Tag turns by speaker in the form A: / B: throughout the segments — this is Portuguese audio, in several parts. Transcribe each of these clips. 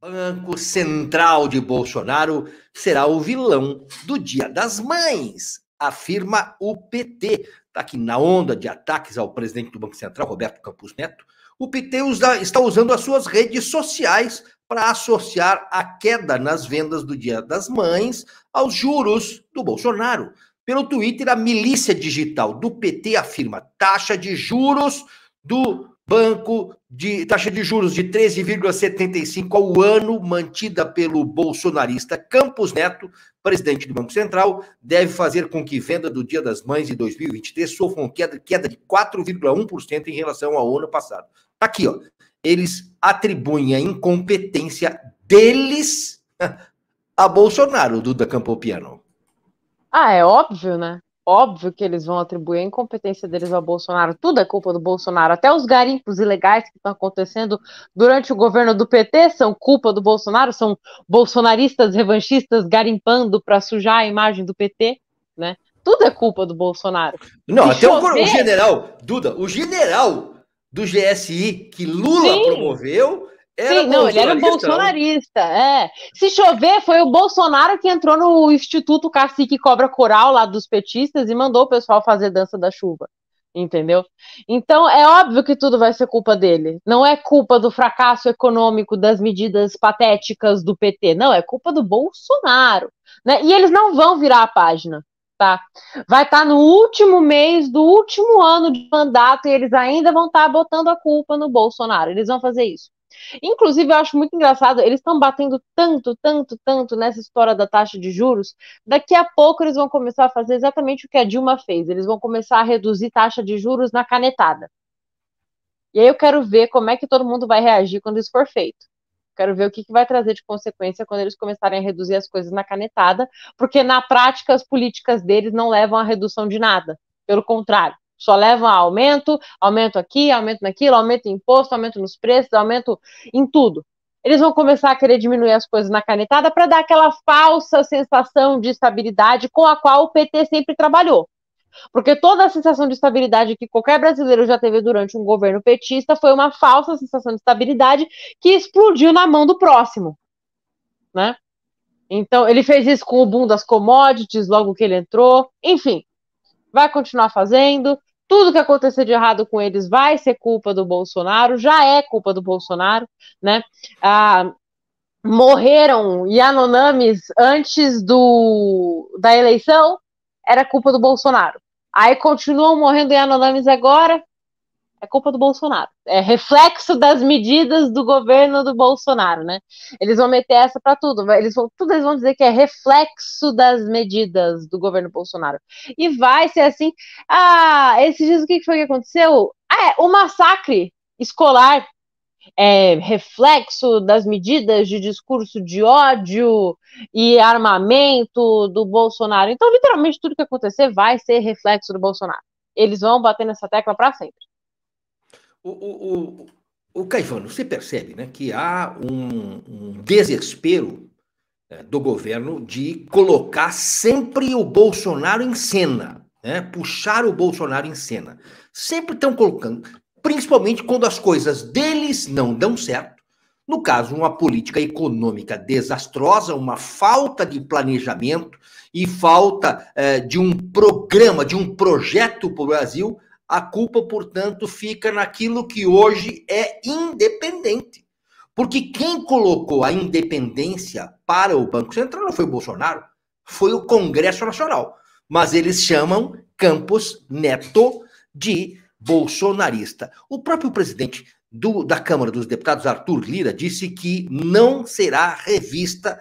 A: Banco Central de Bolsonaro será o vilão do Dia das Mães, afirma o PT. Está aqui na onda de ataques ao presidente do Banco Central, Roberto Campos Neto. O PT está usando as suas redes sociais para associar a queda nas vendas do Dia das Mães aos juros do Bolsonaro. Pelo Twitter, a milícia digital do PT afirma taxa de juros do banco de taxa de juros de 13,75 ao ano, mantida pelo bolsonarista Campos Neto, presidente do Banco Central, deve fazer com que venda do Dia das Mães de 2023 sofram queda de 4,1% em relação ao ano passado. Tá aqui, ó. Eles atribuem a incompetência deles a Bolsonaro, Duda Campopiano.
B: Ah, é óbvio, né? Óbvio que eles vão atribuir a incompetência deles ao Bolsonaro. Tudo é culpa do Bolsonaro. Até os garimpos ilegais que estão acontecendo durante o governo do PT são culpa do Bolsonaro. São bolsonaristas revanchistas garimpando para sujar a imagem do PT, né? Tudo é culpa do Bolsonaro.
A: Não, até o general, Duda, o general do GSI que Lula promoveu...
B: Sim, não, ele era um bolsonarista, Se chover, foi o Bolsonaro que entrou no Instituto Cacique Cobra Coral, lá dos petistas, e mandou o pessoal fazer dança da chuva, entendeu? Então, é óbvio que tudo vai ser culpa dele. Não é culpa do fracasso econômico, das medidas patéticas do PT, não, é culpa do Bolsonaro, né? E eles não vão virar a página, tá? Vai estar no último mês do último ano de mandato e eles ainda vão estar botando a culpa no Bolsonaro, eles vão fazer isso. Inclusive, eu acho muito engraçado, eles estão batendo tanto nessa história da taxa de juros, daqui a pouco eles vão começar a fazer exatamente o que a Dilma fez, eles vão começar a reduzir taxa de juros na canetada. E aí eu quero ver como é que todo mundo vai reagir quando isso for feito. Quero ver o que vai trazer de consequência quando eles começarem a reduzir as coisas na canetada, porque na prática as políticas deles não levam a redução de nada, pelo contrário. Só levam a aumento aqui, aumento naquilo, aumento em imposto, aumento nos preços, aumento em tudo. Eles vão começar a querer diminuir as coisas na canetada para dar aquela falsa sensação de estabilidade com a qual o PT sempre trabalhou. Porque toda a sensação de estabilidade que qualquer brasileiro já teve durante um governo petista foi uma falsa sensação de estabilidade que explodiu na mão do próximo, né? Então, ele fez isso com o boom das commodities logo que ele entrou, enfim, vai continuar fazendo. Tudo que acontecer de errado com eles vai ser culpa do Bolsonaro, já é culpa do Bolsonaro, né? Morreram Yanomamis antes da eleição, era culpa do Bolsonaro. Aí continuam morrendo Yanomamis agora, é culpa do Bolsonaro. É reflexo das medidas do governo do Bolsonaro, né? Eles vão meter essa para tudo. Eles vão dizer que é reflexo das medidas do governo Bolsonaro. E vai ser assim. Esses dias o que foi que aconteceu? O massacre escolar é reflexo das medidas de discurso de ódio e armamento do Bolsonaro. Então, literalmente, tudo que acontecer vai ser reflexo do Bolsonaro. Eles vão bater nessa tecla para sempre.
A: O Caivano, você percebe, né, que há um desespero do governo de colocar sempre o Bolsonaro em cena, né, puxar o Bolsonaro em cena. Sempre estão colocando, principalmente quando as coisas deles não dão certo. No caso, uma política econômica desastrosa, uma falta de planejamento e falta de um programa, de um projeto para o Brasil. A culpa, portanto, fica naquilo que hoje é independente. Porque quem colocou a independência para o Banco Central não foi o Bolsonaro, foi o Congresso Nacional. Mas eles chamam Campos Neto de bolsonarista. O próprio presidente da Câmara dos Deputados, Arthur Lira, disse que não será revista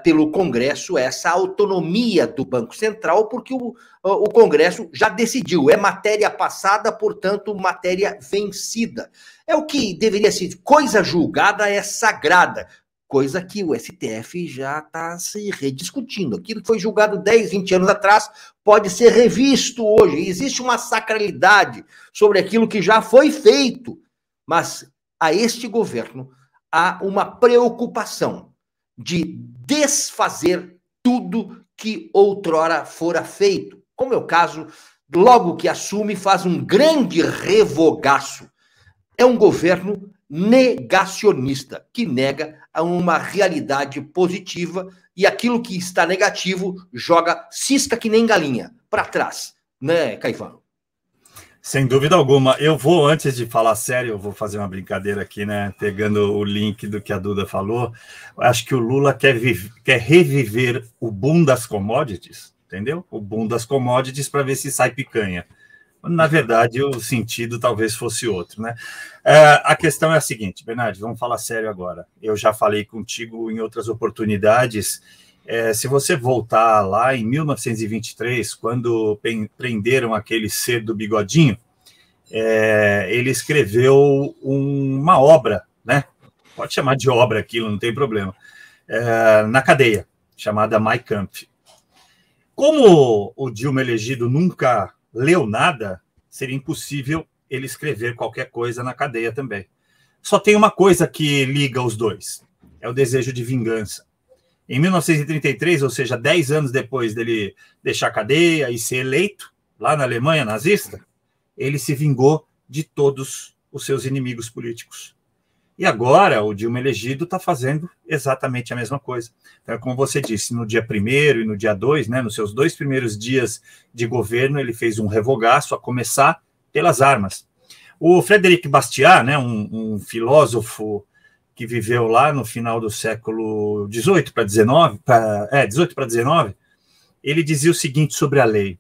A: pelo Congresso essa autonomia do Banco Central, porque o Congresso já decidiu, é matéria passada, portanto, matéria vencida. É o que deveria ser coisa julgada é sagrada, coisa que o STF já está se rediscutindo. Aquilo que foi julgado 10, 20 anos atrás pode ser revisto hoje. Existe uma sacralidade sobre aquilo que já foi feito, mas a este governo há uma preocupação de desfazer tudo que outrora fora feito. Como é o caso, logo que assume, faz um grande revogaço. É um governo negacionista, que nega uma realidade positiva e aquilo que está negativo joga cisca que nem galinha para trás, né, Caivano?
C: Sem dúvida alguma. Eu vou, antes de falar sério, eu vou fazer uma brincadeira aqui, né? Pegando o link do que a Duda falou. Acho que o Lula quer reviver o boom das commodities, entendeu? O boom das commodities para ver se sai picanha. Na verdade, o sentido talvez fosse outro, né? A questão é a seguinte, Bernardo, vamos falar sério agora. Eu já falei contigo em outras oportunidades. Se você voltar lá em 1923, quando prenderam aquele ser do bigodinho, ele escreveu uma obra, né? Pode chamar de obra aquilo, não tem problema, na cadeia, chamada Mein Kampf. Como o Dilma elegido nunca leu nada, seria impossível ele escrever qualquer coisa na cadeia também. Só tem uma coisa que liga os dois, é o desejo de vingança. Em 1933, ou seja, 10 anos depois dele deixar a cadeia e ser eleito, lá na Alemanha nazista, ele se vingou de todos os seus inimigos políticos. E agora, o Dilma elegido está fazendo exatamente a mesma coisa. Então, como você disse, no dia 1º e no dia 2, né, nos seus 2 primeiros dias de governo, ele fez um revogaço, a começar pelas armas. O Frederic Bastiat, né, um filósofo que viveu lá no final do século XVIII para XIX, 18 para 19, ele dizia o seguinte sobre a lei.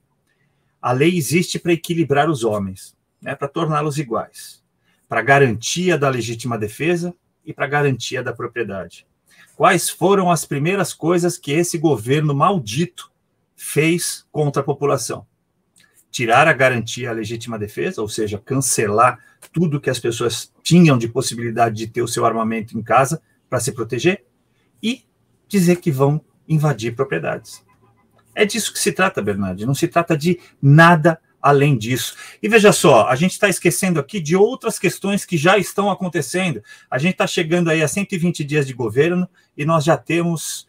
C: A lei existe para equilibrar os homens, né, para torná-los iguais, para garantia da legítima defesa e para garantia da propriedade. Quais foram as primeiras coisas que esse governo maldito fez contra a população? Tirar a garantia à legítima defesa, ou seja, cancelar tudo que as pessoas tinham de possibilidade de ter o seu armamento em casa para se proteger e dizer que vão invadir propriedades. É disso que se trata, Bernardo, não se trata de nada além disso. E veja só, a gente está esquecendo aqui de outras questões que já estão acontecendo. A gente está chegando aí a 120 dias de governo e nós já temos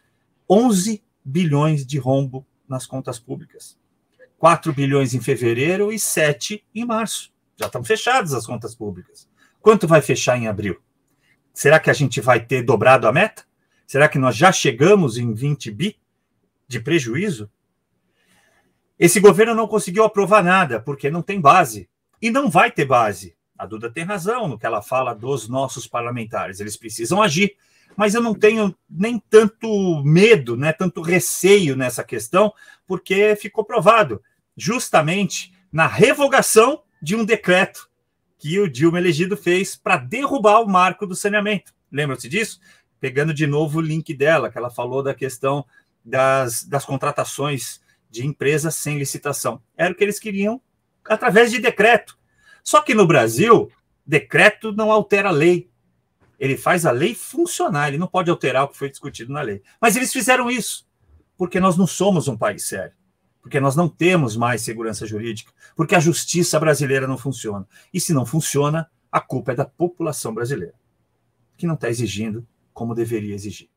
C: 11 bilhões de rombo nas contas públicas. 4 bilhões em fevereiro e 7 em março. Já estão fechadas as contas públicas. Quanto vai fechar em abril? Será que a gente vai ter dobrado a meta? Será que nós já chegamos em 20 bi de prejuízo? Esse governo não conseguiu aprovar nada, porque não tem base. E não vai ter base. A Duda tem razão no que ela fala dos nossos parlamentares. Eles precisam agir. Mas eu não tenho nem tanto medo, né, tanto receio nessa questão, porque ficou provado justamente na revogação de um decreto que o Dilma elegido fez para derrubar o marco do saneamento. Lembram-se disso? Pegando de novo o link dela, que ela falou da questão das contratações de empresas sem licitação. Era o que eles queriam através de decreto. Só que no Brasil, decreto não altera a lei. Ele faz a lei funcionar, ele não pode alterar o que foi discutido na lei. Mas eles fizeram isso, porque nós não somos um país sério, porque nós não temos mais segurança jurídica, porque a justiça brasileira não funciona. E se não funciona, a culpa é da população brasileira, que não está exigindo como deveria exigir.